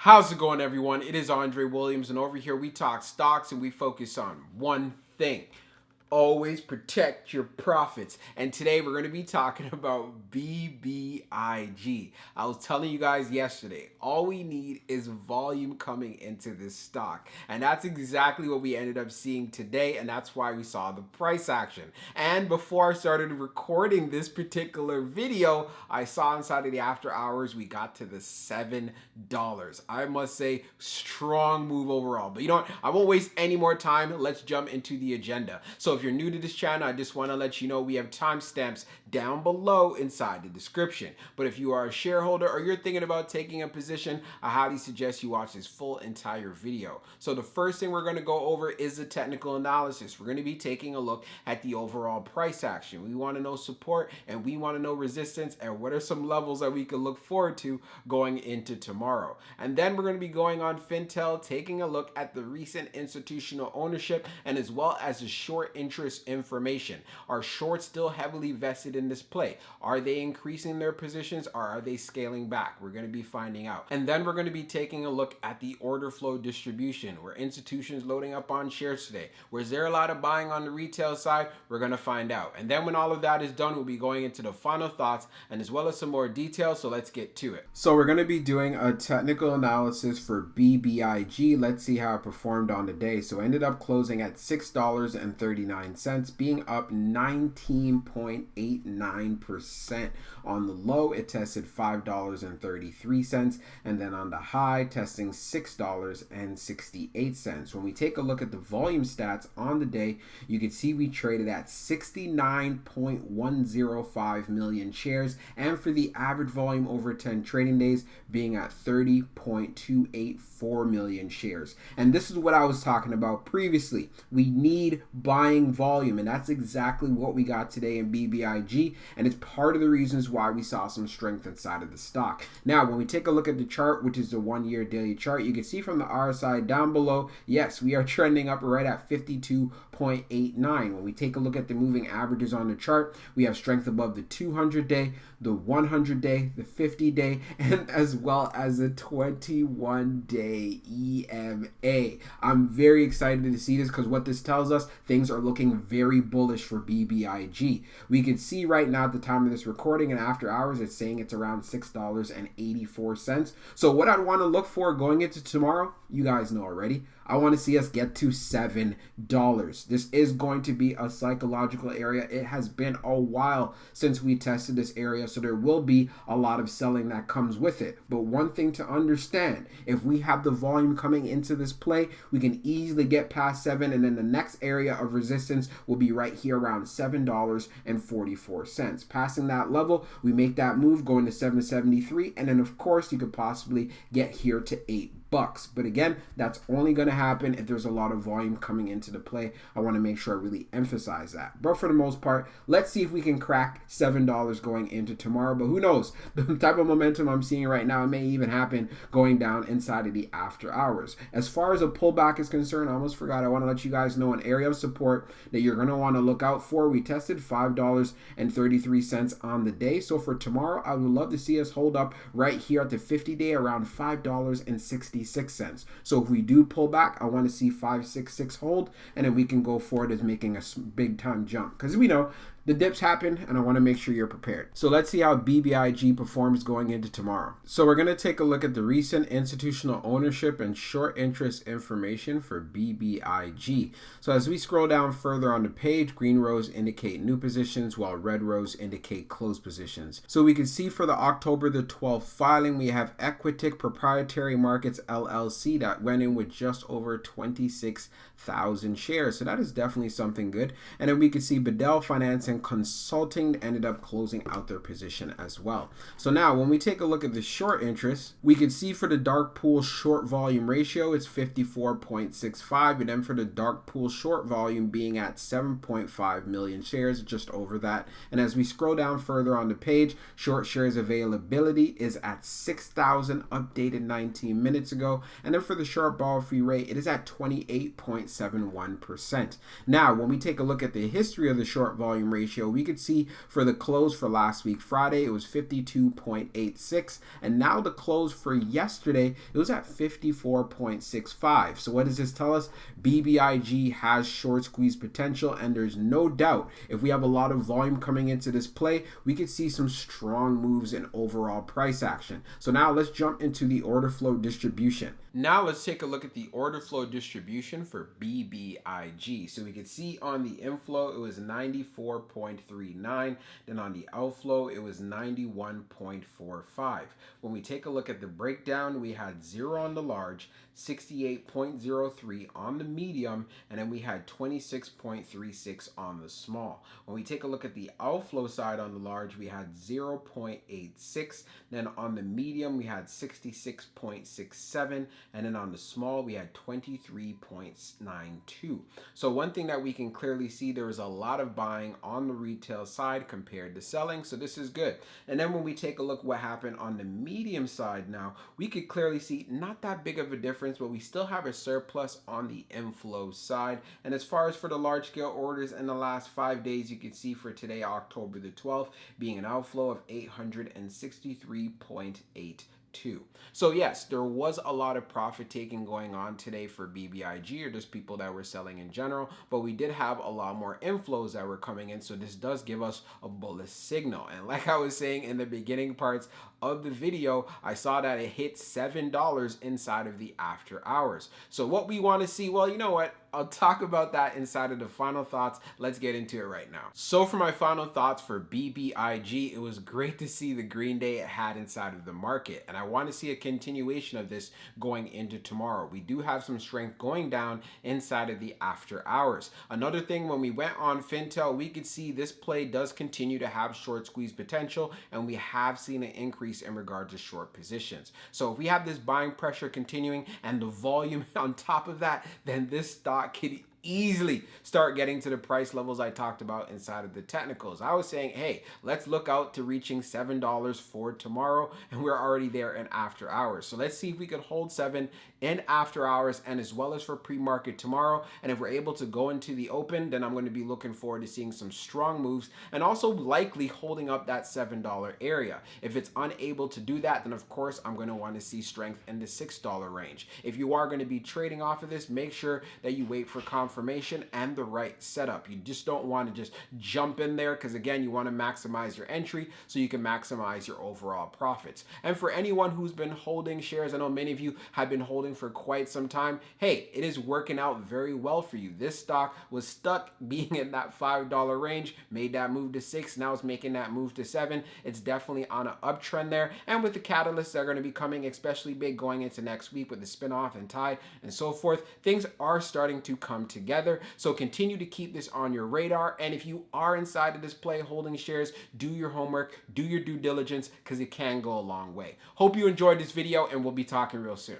How's it going, everyone? It is Andre Williams, and over here we talk stocks and we focus on one thing. Always protect your profits. And today we're going to be talking about BBIG. I was telling you guys yesterday, all we need is volume coming into this stock. And that's exactly what we ended up seeing today, and that's why we saw the price action. And before I started recording this particular video, I saw inside of the after hours we got to the $7. I must say, strong move overall. But you know what? I won't waste any more time. Let's jump into the agenda. So if you're new to this channel, I just want to let you know we have timestamps down below inside the description. But if you are a shareholder or you're thinking about taking a position, I highly suggest you watch this full entire video. So the first thing we're going to go over is the technical analysis. We're going to be taking a look at the overall price action. We want to know support and we want to know resistance and what are some levels that we can look forward to going into tomorrow. And then we're going to be going on Fintel, taking a look at the recent institutional ownership and as well as the short interest information. Are shorts still heavily vested in this play? Are they increasing their positions or are they scaling back? We're going to be finding out. And then we're going to be taking a look at the order flow distribution. Were institutions loading up on shares today? Was there a lot of buying on the retail side? We're going to find out. And then when all of that is done, we'll be going into the final thoughts and as well as some more details. So let's get to it. So we're going to be doing a technical analysis for BBIG. Let's see how it performed on the day. So it ended up closing at $6.39, being up 19.89%. On the low, it tested $5.33, and then on the high, testing $6.68. When we take a look at the volume stats on the day, you can see we traded at 69.105 million shares, and for the average volume over 10 trading days being at 30.284 million shares. And this is what I was talking about previously. We need buying volume, and that's exactly what we got today in BBIG, and it's part of the reasons why we saw some strength inside of the stock. Now, when we take a look at the chart, which is the 1-year daily chart, you can see from the RSI down below, yes, we are trending up right at 52.89. When we take a look at the moving averages on the chart, we have strength above the 200-day, the 100-day, the 50-day, and as well as the 21-day EMA. I'm very excited to see this because what this tells us, things are looking very bullish for BBIG. We can see right now at the time of this recording and after hours, it's saying it's around $6.84. So what I'd want to look for going into tomorrow, you guys know already. I want to see us get to $7. This is going to be a psychological area. It has been a while since we tested this area, so there will be a lot of selling that comes with it. But one thing to understand, if we have the volume coming into this play, we can easily get past 7, and then the next area of resistance will be right here around $7.44. Passing that level, we make that move going to $7.73, and then of course you could possibly get here to $8. But again, that's only going to happen if there's a lot of volume coming into the play. I want to make sure I really emphasize that. But for the most part, let's see if we can crack $7 going into tomorrow. But who knows? The type of momentum I'm seeing right now, it may even happen going down inside of the after hours. As far as a pullback is concerned, I almost forgot. I want to let you guys know an area of support that you're going to want to look out for. We tested $5.33 on the day. So for tomorrow, I would love to see us hold up right here at the 50-day around $5.66. So if we do pull back, I want to see 566 hold, and then we can go forward as making a big time jump, because we know the dips happen and I want to make sure you're prepared. So let's see how BBIG performs going into tomorrow. So we're going to take a look at the recent institutional ownership and short interest information for BBIG. So as we scroll down further on the page, green rows indicate new positions while red rows indicate closed positions. So we can see for the October the 12th filing, we have Equitic Proprietary Markets LLC that went in with just over 26,000 shares. So that is definitely something good. And then we can see Bedell Financing Consulting ended up closing out their position as well. So now when we take a look at the short interest, we can see for the dark pool short volume ratio, it's 54.65, and then for the dark pool short volume being at 7.5 million shares, just over that. And as we scroll down further on the page, short shares availability is at 6,000, updated 19 minutes ago. And then for the short borrow free rate, it is at 28.71%. Now, when we take a look at the history of the short volume ratio, ratio, we could see for the close for last week, Friday, it was 52.86. And now the close for yesterday, it was at 54.65. So what does this tell us? BBIG has short squeeze potential, and there's no doubt if we have a lot of volume coming into this play, we could see some strong moves in overall price action. So now let's jump into the order flow distribution. Now let's take a look at the order flow distribution for BBIG. So we can see on the inflow, it was 94.39. Then on the outflow, it was 91.45. When we take a look at the breakdown, we had 0 on the large, 68.03 on the medium, and then we had 26.36 on the small. When we take a look at the outflow side on the large, we had 0.86. Then on the medium, we had 66.67. And then on the small, we had 23.92. So one thing that we can clearly see, there is a lot of buying on the retail side compared to selling. So this is good. And then when we take a look what happened on the medium side now, we could clearly see not that big of a difference, but we still have a surplus on the inflow side. And as far as for the large scale orders in the last 5 days, you can see for today, October the 12th, being an outflow of 863.82. So yes, there was a lot of profit taking going on today for BBIG, or just people that were selling in general, but we did have a lot more inflows that were coming in, so this does give us a bullish signal. And like I was saying in the beginning parts of the video, I saw that it hit $7 inside of the after hours. So what we want to see, well, you know what? I'll talk about that inside of the final thoughts. Let's get into it right now. So for my final thoughts for BBIG, it was great to see the green day it had inside of the market, and I want to see a continuation of this going into tomorrow. We do have some strength going down inside of the after hours. Another thing, when we went on Fintel, we could see this play does continue to have short squeeze potential, and we have seen an increase in regard to short positions. So if we have this buying pressure continuing and the volume on top of that, then this stock could easily start getting to the price levels I talked about inside of the technicals. I was saying, hey, let's look out to reaching $7 for tomorrow, and we're already there in after hours. So let's see if we could hold 7 in after hours and as well as for pre-market tomorrow. And if we're able to go into the open, then I'm going to be looking forward to seeing some strong moves and also likely holding up that $7 area. If it's unable to do that, then of course I'm going to want to see strength in the $6 range. If you are going to be trading off of this, make sure that you wait for confirmation and the right setup. You just don't want to just jump in there, because again, you want to maximize your entry so you can maximize your overall profits. And for anyone who's been holding shares, I know many of you have been holding for quite some time. Hey, it is working out very well for you. This stock was stuck being in that $5 range, made that move to 6, now it's making that move to 7. It's definitely on an uptrend there. And with the catalysts that are going to be coming, especially big going into next week with the spin-off and Tide and so forth, things are starting to come together. So continue to keep this on your radar. And if you are inside of this play holding shares, do your homework, do your due diligence, because it can go a long way. Hope you enjoyed this video, and we'll be talking real soon.